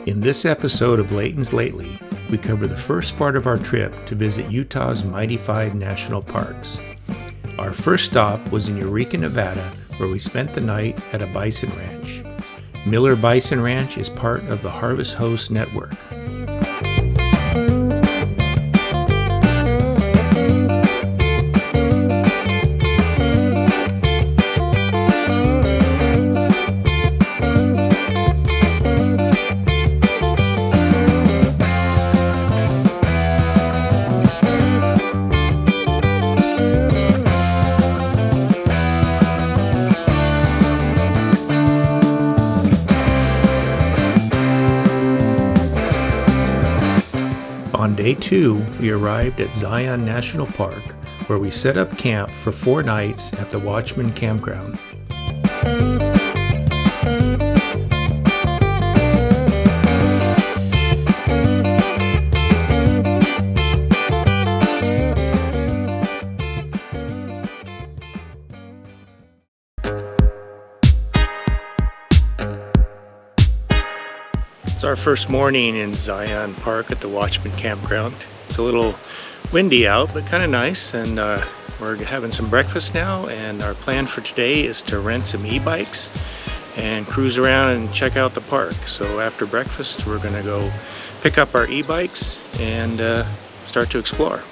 In this episode of Layton's Lately, we cover the first part of our trip to visit Utah's Mighty Five National Parks. Our first stop was in Eureka, Nevada, where we spent the night at a bison ranch. Miller Bison Ranch is part of the Harvest Host Network. On day 2, we arrived at Zion National Park, where we set up camp for 4 nights at the Watchman Campground. It's our first morning in Zion Park at the Watchman Campground. It's a little windy out, but kind of nice, and we're having some breakfast now, and our plan for today is to rent some e-bikes and cruise around and check out the park. So after breakfast, we're going to go pick up our e-bikes and start to explore.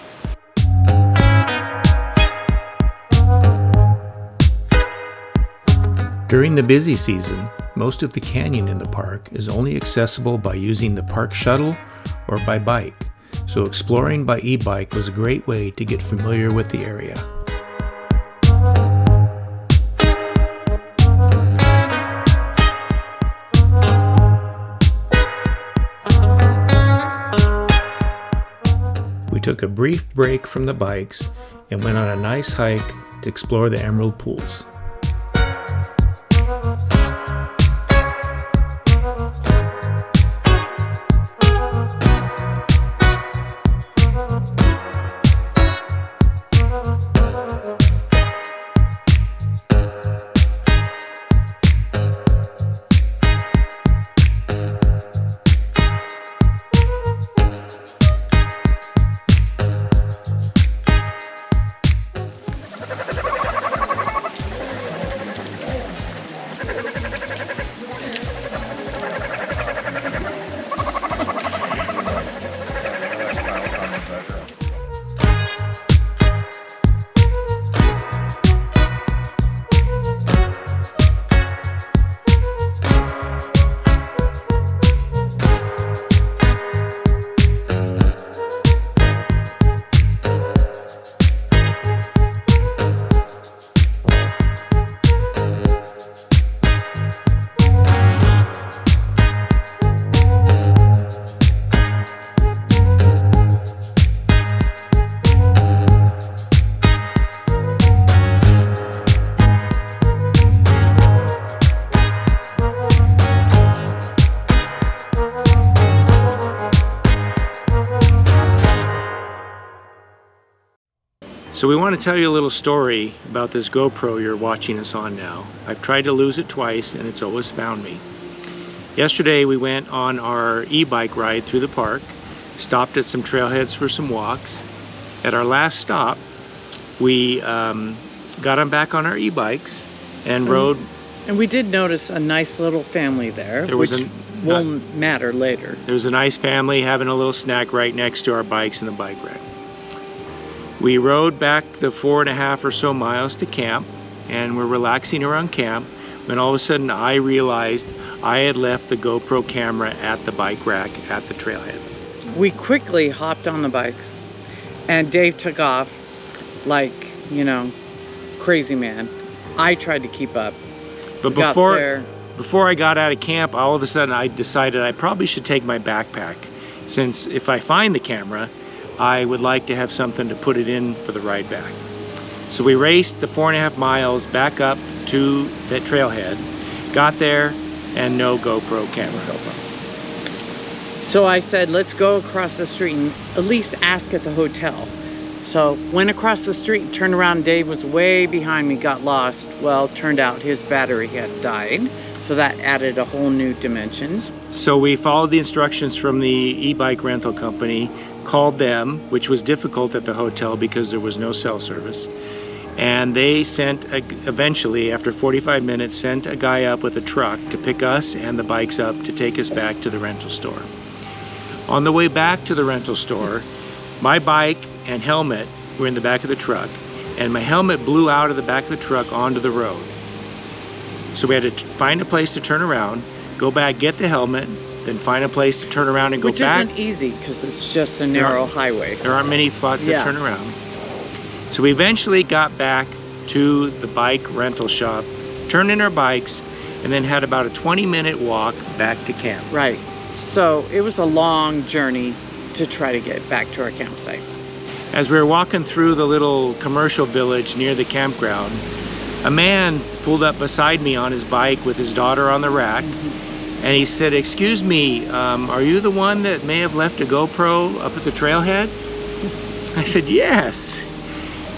During the busy season, most of the canyon in the park is only accessible by using the park shuttle or by bike, so exploring by e-bike was a great way to get familiar with the area. We took a brief break from the bikes and went on a nice hike to explore the Emerald Pools. So we want to tell you a little story about this GoPro you're watching us on now. I've tried to lose it twice and it's always found me. Yesterday we went on our e-bike ride through the park, stopped at some trailheads for some walks. At our last stop, we got on back on our e-bikes and rode. And we did notice a nice little family there, which will matter later. There was a nice family having a little snack right next to our bikes in the bike rack. We rode back the 4.5 or so miles to camp, and we're relaxing around camp when all of a sudden I realized I had left the GoPro camera at the bike rack at the trailhead. We quickly hopped on the bikes and Dave took off like, you know, crazy man. I tried to keep up. But before I got out of camp, all of a sudden I decided I probably should take my backpack, since if I find the camera, I would like to have something to put it in for the ride back. So we raced the 4.5 miles back up to that trailhead, got there, and no GoPro camera. So I said, let's go across the street and at least ask at the hotel. So went across the street, turned around, Dave was way behind me, got lost. Well, turned out his battery had died. So that added a whole new dimension. So we followed the instructions from the e-bike rental company, called them, which was difficult at the hotel because there was no cell service. And they eventually, after 45 minutes, sent a guy up with a truck to pick us and the bikes up to take us back to the rental store. On the way back to the rental store, my bike and helmet were in the back of the truck, and my helmet blew out of the back of the truck onto the road. So we had to find a place to turn around, go back, get the helmet, then find a place to turn around and go back. Which isn't easy because it's just a narrow highway. There aren't many spots to turn around. So we eventually got back to the bike rental shop, turned in our bikes, and then had about a 20-minute walk back to camp. Right. So it was a long journey to try to get back to our campsite. As we were walking through the little commercial village near the campground, a man pulled up beside me on his bike with his daughter on the rack, and he said, "Excuse me, are you the one that may have left a GoPro up at the trailhead?" I said, "Yes."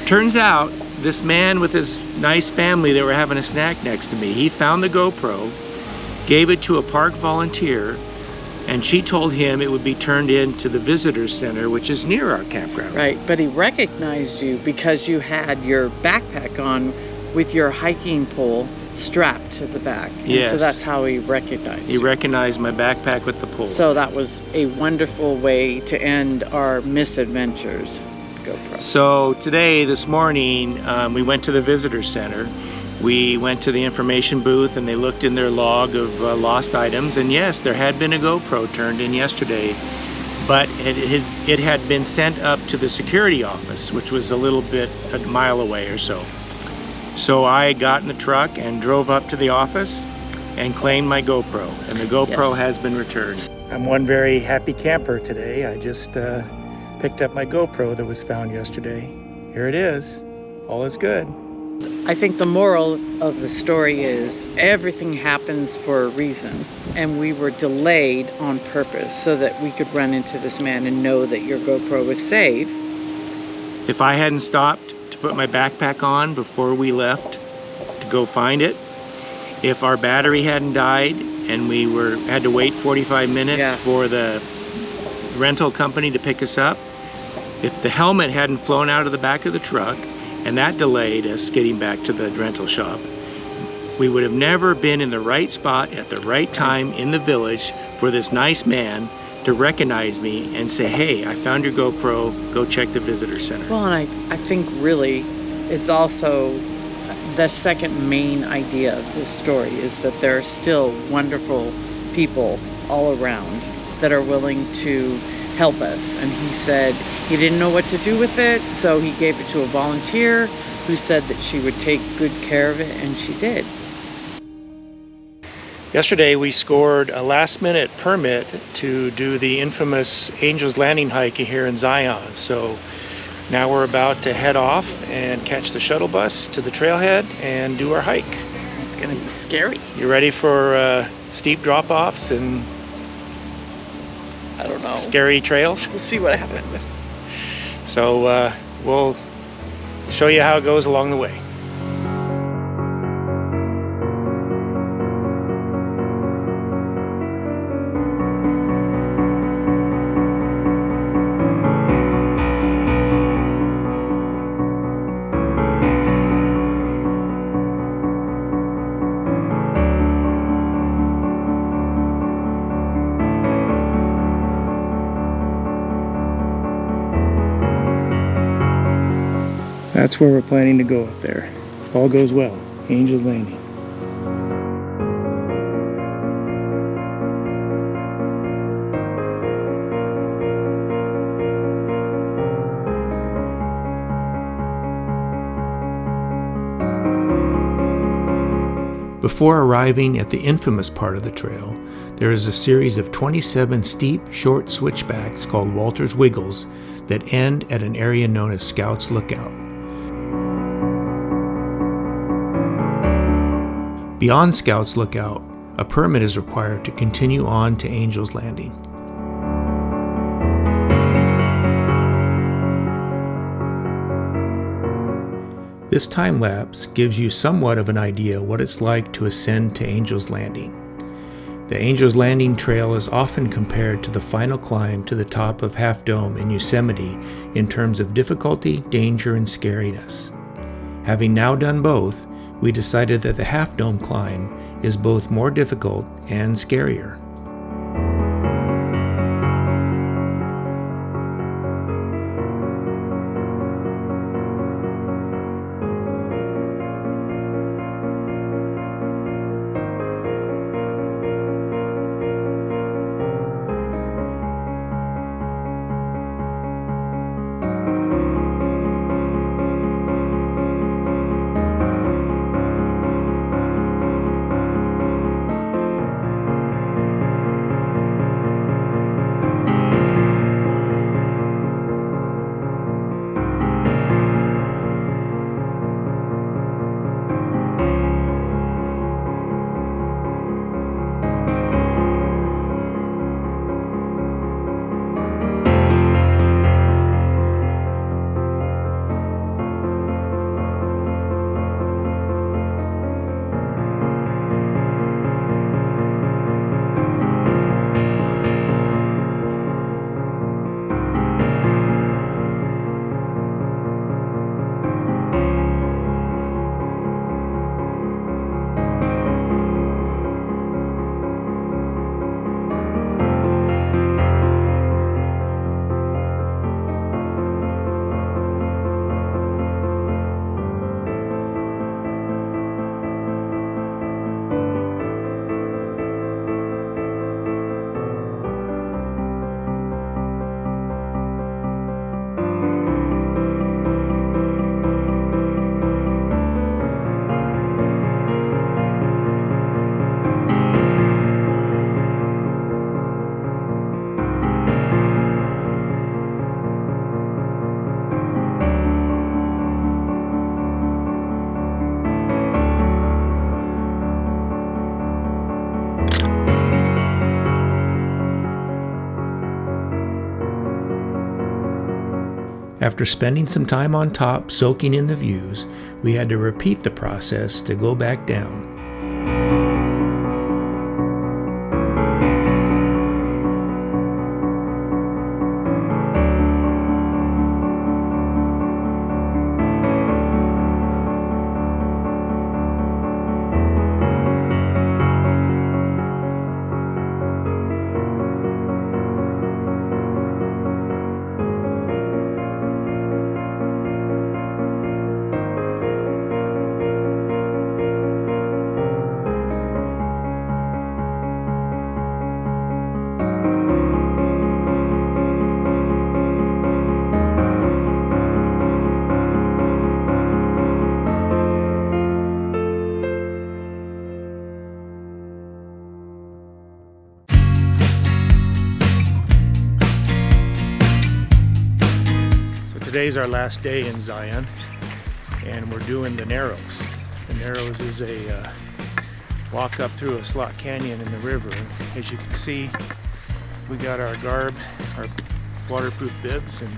Turns out, this man with his nice family that were having a snack next to me, he found the GoPro, gave it to a park volunteer, and she told him it would be turned into the visitor center, which is near our campground. Right, but he recognized you because you had your backpack on with your hiking pole strapped to the back. Yes. So that's how he recognized you. He recognized my backpack with the pole. So that was a wonderful way to end our misadventures. GoPro. So today, this morning, we went to the visitor center. We went to the information booth and they looked in their log of lost items, and yes, there had been a GoPro turned in yesterday, but it had been sent up to the security office, which was a mile away or so. So I got in the truck and drove up to the office and claimed my GoPro, and the GoPro has been returned. I'm one very happy camper today. I just picked up my GoPro that was found yesterday. Here it is. All is good. I think the moral of the story is everything happens for a reason, and we were delayed on purpose so that we could run into this man and know that your GoPro was safe. If I hadn't stopped to put my backpack on before we left to go find it, if our battery hadn't died and we had to wait 45 minutes for the rental company to pick us up, if the helmet hadn't flown out of the back of the truck and that delayed us getting back to the rental shop, we would have never been in the right spot at the right time in the village for this nice man to recognize me and say, "Hey, I found your GoPro, go check the visitor center." Well, and I think really it's also the second main idea of this story is that there are still wonderful people all around that are willing to help us. And he said he didn't know what to do with it, so he gave it to a volunteer who said that she would take good care of it, and she did. Yesterday we scored a last-minute permit to do the infamous Angel's Landing hike here in Zion. So now we're about to head off and catch the shuttle bus to the trailhead and do our hike. It's gonna be scary. You ready for steep drop-offs and I don't know. scary trails? We'll see what happens. So we'll show you how it goes along the way. That's where we're planning to go up there. If all goes well, Angel's Landing. Before arriving at the infamous part of the trail, there is a series of 27 steep, short switchbacks called Walter's Wiggles that end at an area known as Scout's Lookout. Beyond Scout's Lookout, a permit is required to continue on to Angel's Landing. This time lapse gives you somewhat of an idea what it's like to ascend to Angel's Landing. The Angel's Landing Trail is often compared to the final climb to the top of Half Dome in Yosemite in terms of difficulty, danger, and scariness. Having now done both, we decided that the Half Dome climb is both more difficult and scarier. After spending some time on top soaking in the views, we had to repeat the process to go back down. Today's our last day in Zion, and we're doing the Narrows. The Narrows is a walk up through a slot canyon in the river. As you can see, we got our garb, our waterproof bibs, and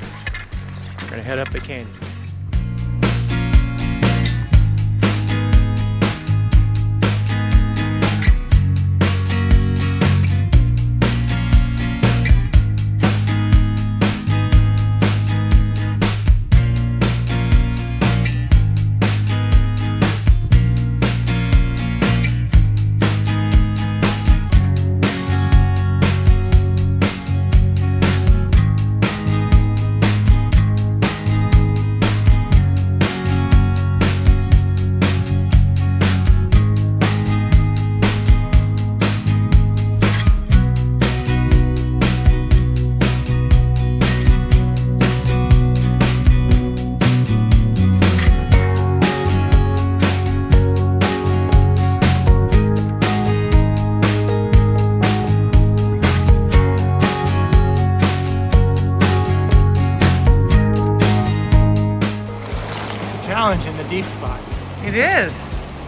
we're gonna head up the canyon. Challenge in the deep spots. It is.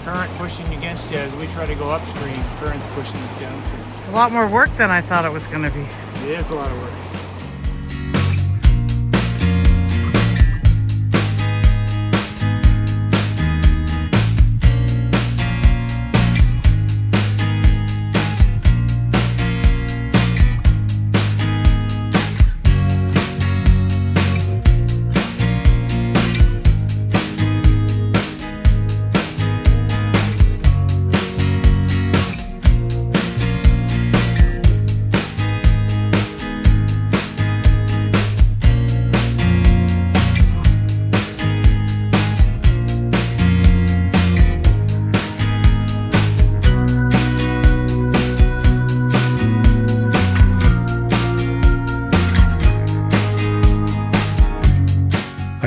Current pushing against you as we try to go upstream. Current's pushing us downstream. It's a lot more work than I thought it was going to be. It is a lot of work.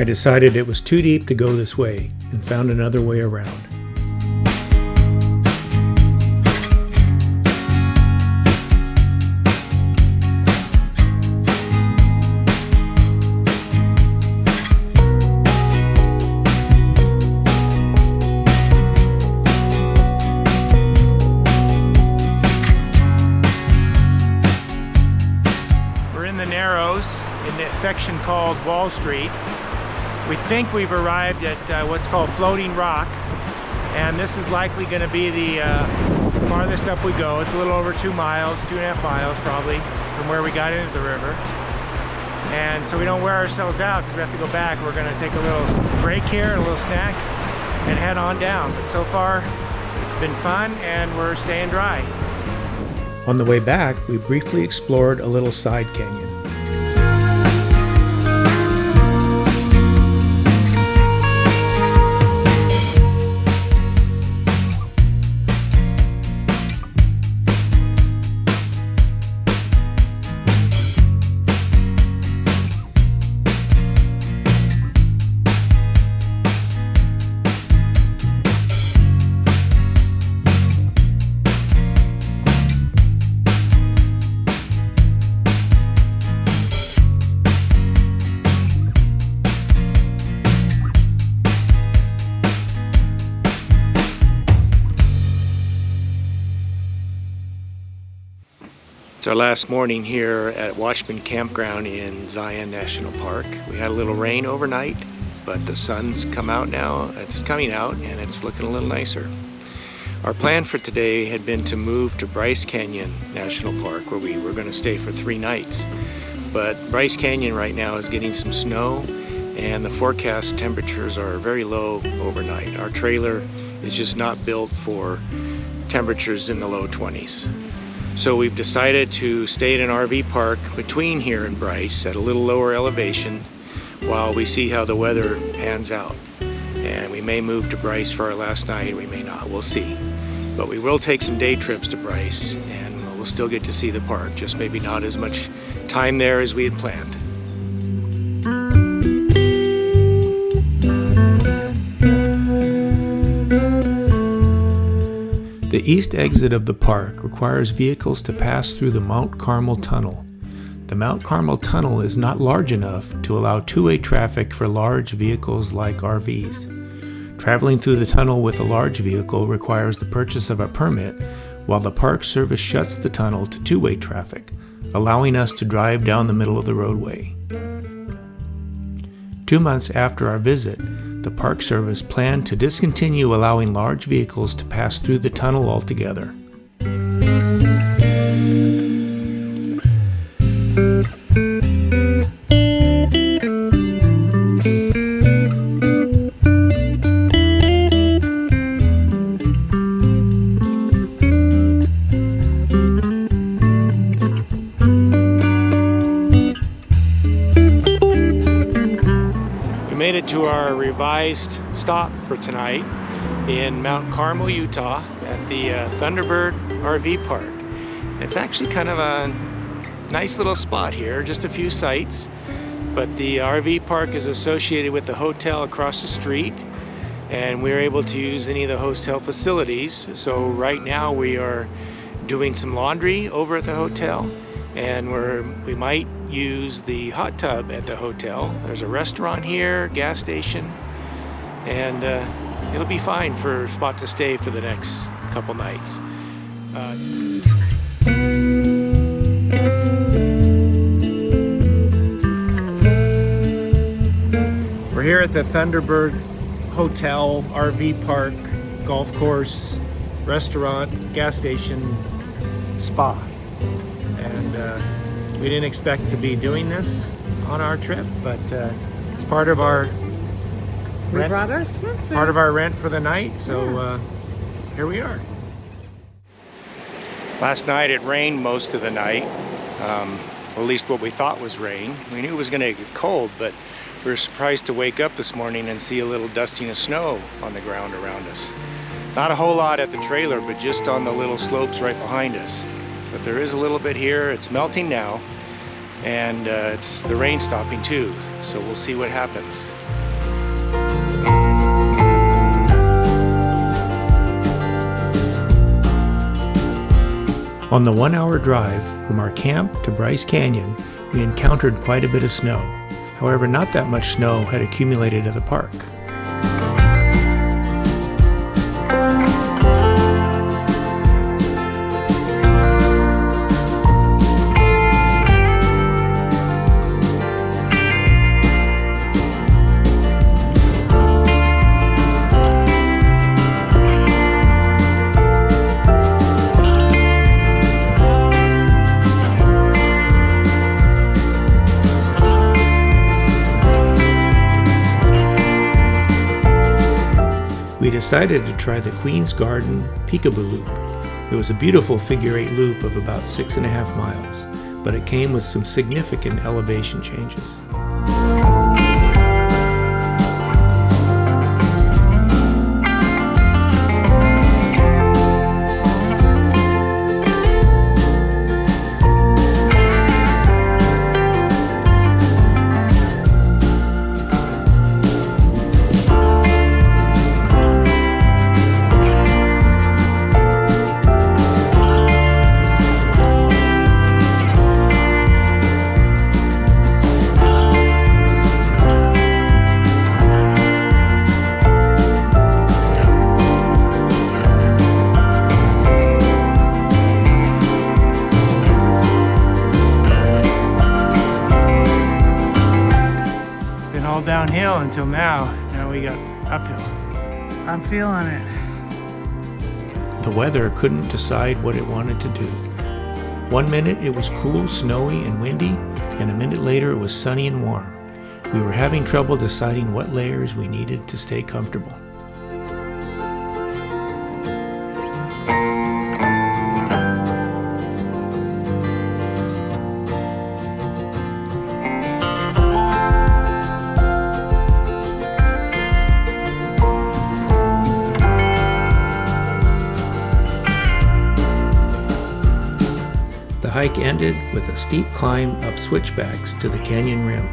I decided it was too deep to go this way and found another way around. In the section called Wall Street. We think we've arrived at what's called Floating Rock, and this is likely going to be the farthest up we go. It's a little over 2 miles, 2.5 miles probably, from where we got into the river. And so we don't wear ourselves out because we have to go back. We're going to take a little break here, a little snack, and head on down. But so far, it's been fun and we're staying dry. On the way back, we briefly explored a little side canyon. It's our last morning here at Watchman Campground in Zion National Park. We had a little rain overnight, but the sun's come out now. It's coming out and it's looking a little nicer. Our plan for today had been to move to Bryce Canyon National Park, where we were going to stay for 3 nights. But Bryce Canyon right now is getting some snow and the forecast temperatures are very low overnight. Our trailer is just not built for temperatures in the low 20s. So we've decided to stay at an RV park between here and Bryce at a little lower elevation while we see how the weather pans out. And we may move to Bryce for our last night, we may not, we'll see. But we will take some day trips to Bryce and we'll still get to see the park, just maybe not as much time there as we had planned. The east exit of the park requires vehicles to pass through the Mount Carmel Tunnel. The Mount Carmel Tunnel is not large enough to allow two-way traffic for large vehicles like RVs. Traveling through the tunnel with a large vehicle requires the purchase of a permit, while the Park Service shuts the tunnel to two-way traffic, allowing us to drive down the middle of the roadway. 2 months after our visit, the Park Service planned to discontinue allowing large vehicles to pass through the tunnel altogether. To our revised stop for tonight in Mount Carmel, Utah at the Thunderbird RV Park. It's actually kind of a nice little spot here, just a few sites, but the RV park is associated with the hotel across the street and we're able to use any of the hotel facilities. So right now we are doing some laundry over at the hotel and we might use the hot tub at the hotel. There's a restaurant here, gas station, and it'll be fine for a spot to stay for the next couple nights. We're here at the Thunderbird Hotel, RV Park, golf course, restaurant, gas station, spa. And we didn't expect to be doing this on our trip, but it's part of our rent. We brought our swimsuits. Part of our rent for the night, so here we are. Last night it rained most of the night, at least what we thought was rain. We knew it was going to get cold, but we were surprised to wake up this morning and see a little dusting of snow on the ground around us. Not a whole lot at the trailer, but just on the little slopes right behind us. But there is a little bit here. It's melting now, and it's the rain stopping too, so we'll see what happens. On the 1-hour drive from our camp to Bryce Canyon, we encountered quite a bit of snow. However, not that much snow had accumulated at the park. We decided to try the Queen's Garden Peekaboo Loop. It was a beautiful figure-8 loop of about 6.5 miles, but it came with some significant elevation changes. Downhill until now. Now we got uphill. I'm feeling it. The weather couldn't decide what it wanted to do. 1 minute it was cool, snowy, and windy, and a minute later it was sunny and warm. We were having trouble deciding what layers we needed to stay comfortable. The hike ended with a steep climb up switchbacks to the canyon rim.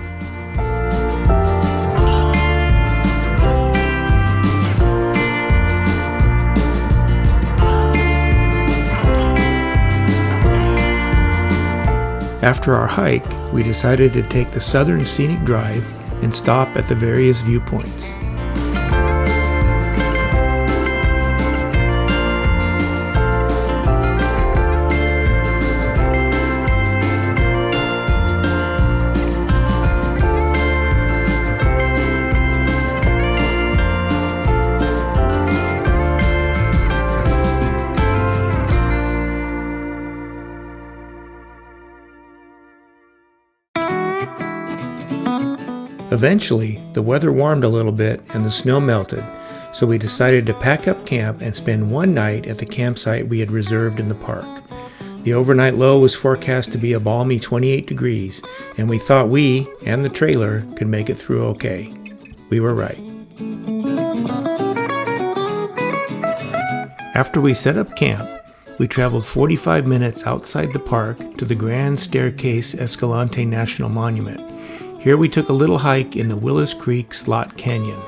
After our hike, we decided to take the Southern Scenic Drive and stop at the various viewpoints. Eventually, the weather warmed a little bit and the snow melted, so we decided to pack up camp and spend one night at the campsite we had reserved in the park. The overnight low was forecast to be a balmy 28 degrees, and we thought we, and the trailer, could make it through okay. We were right. After we set up camp, we traveled 45 minutes outside the park to the Grand Staircase Escalante National Monument. Here we took a little hike in the Willis Creek Slot Canyon.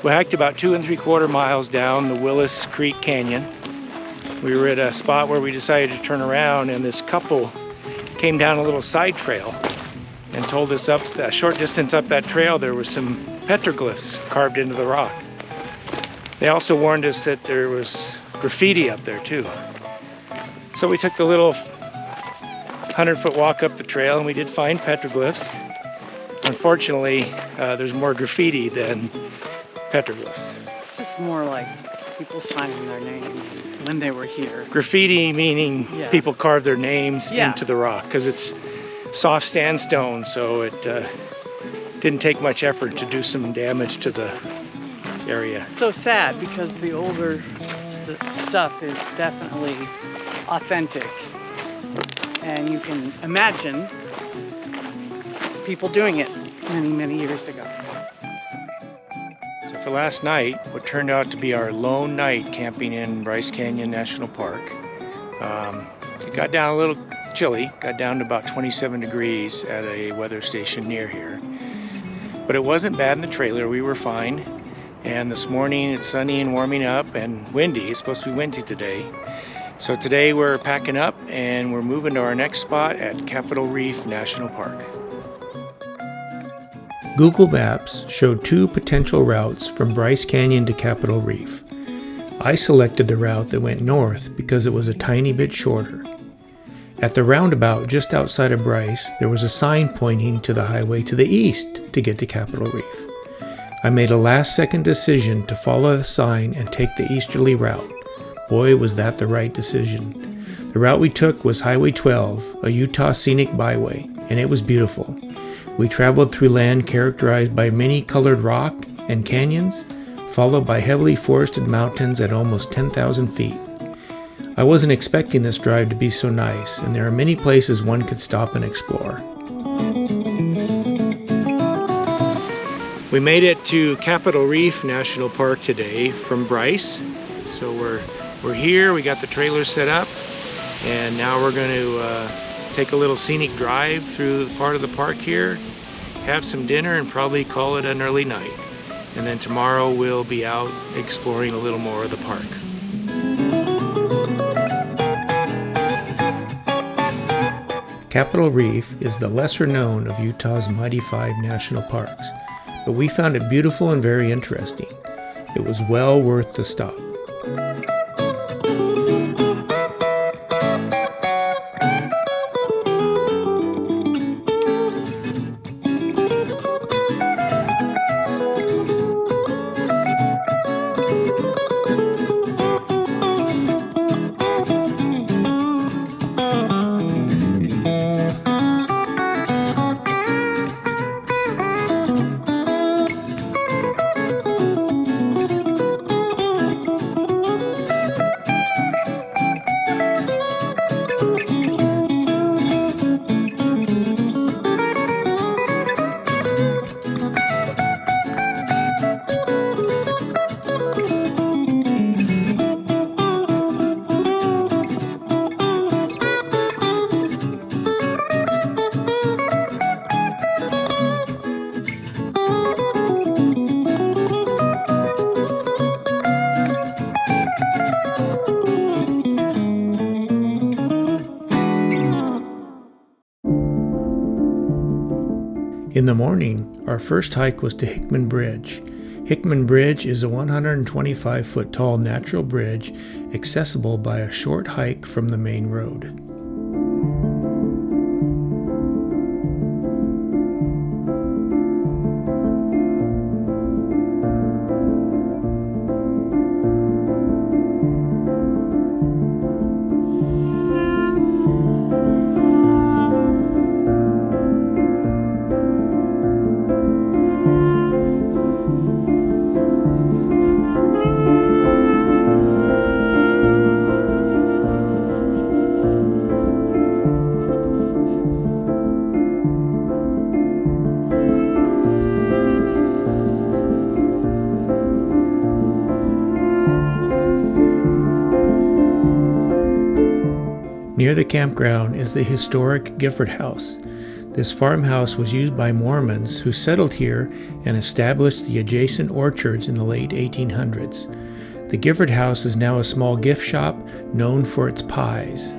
We hiked about 2 3/4 miles down the Willis Creek Canyon. We were at a spot where we decided to turn around, and this couple came down a little side trail and told us up a short distance up that trail there were some petroglyphs carved into the rock. They also warned us that there was graffiti up there too. So we took the little 100-foot walk up the trail, and we did find petroglyphs. Unfortunately, there's more graffiti than petroglyphs. Just more like people signing their name when they were here. Graffiti meaning people carved their names into the rock, because it's soft sandstone, so it didn't take much effort to do some damage to the area. So sad, because the older stuff is definitely authentic, and you can imagine people doing it many years ago. So for last night, what turned out to be our lone night camping in Bryce Canyon National Park, it got down a little chilly, got down to about 27 degrees at a weather station near here. But it wasn't bad in the trailer, we were fine. And this morning it's sunny and warming up and windy. It's supposed to be windy today. So today we're packing up and we're moving to our next spot at Capitol Reef National Park. Google Maps showed 2 potential routes from Bryce Canyon to Capitol Reef. I selected the route that went north because it was a tiny bit shorter. At the roundabout just outside of Bryce, there was a sign pointing to the highway to the east to get to Capitol Reef. I made a last-second decision to follow the sign and take the easterly route. Boy, was that the right decision. The route we took was Highway 12, a Utah scenic byway, and it was beautiful. We traveled through land characterized by many colored rock and canyons, followed by heavily forested mountains at almost 10,000 feet. I wasn't expecting this drive to be so nice, and there are many places one could stop and explore. We made it to Capitol Reef National Park today from Bryce. So we're here, we got the trailer set up, and now we're going to take a little scenic drive through the part of the park here, have some dinner, and probably call it an early night. And then tomorrow we'll be out exploring a little more of the park. Capitol Reef is the lesser known of Utah's mighty 5 national parks, but we found it beautiful and very interesting. It was well worth the stop. In the morning, our first hike was to Hickman Bridge. Hickman Bridge is a 125-foot tall natural bridge accessible by a short hike from the main road. Near the campground is the historic Gifford House. This farmhouse was used by Mormons who settled here and established the adjacent orchards in the late 1800s. The Gifford House is now a small gift shop known for its pies.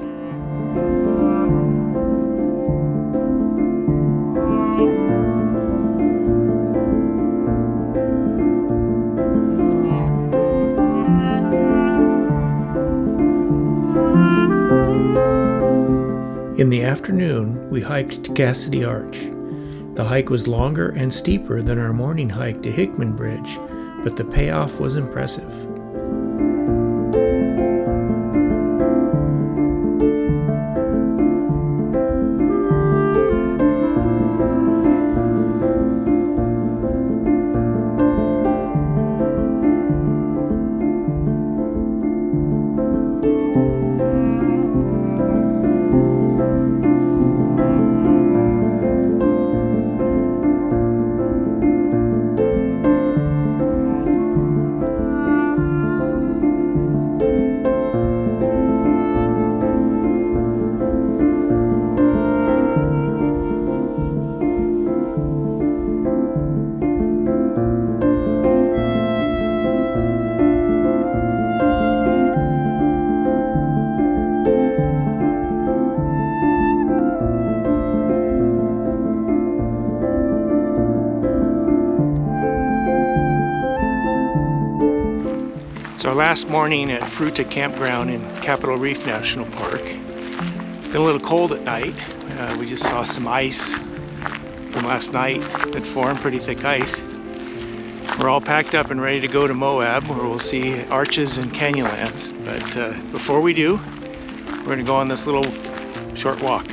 In the afternoon, we hiked to Cassidy Arch. The hike was longer and steeper than our morning hike to Hickman Bridge, but the payoff was impressive. It's our last morning at Fruta Campground in Capitol Reef National Park. It's been a little cold at night. We just saw some ice from last night that formed, pretty thick ice. We're all packed up and ready to go to Moab, where we'll see arches and canyonlands. But before we do, we're going to go on this little short walk.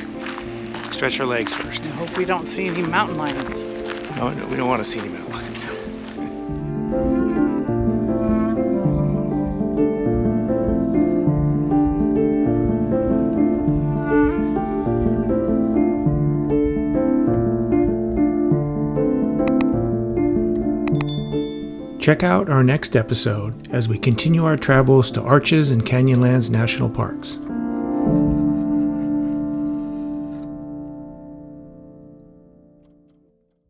Stretch our legs first. I hope we don't see any mountain lions. No, we don't want to see any mountain lions. Check out our next episode as we continue our travels to Arches and Canyonlands National Parks.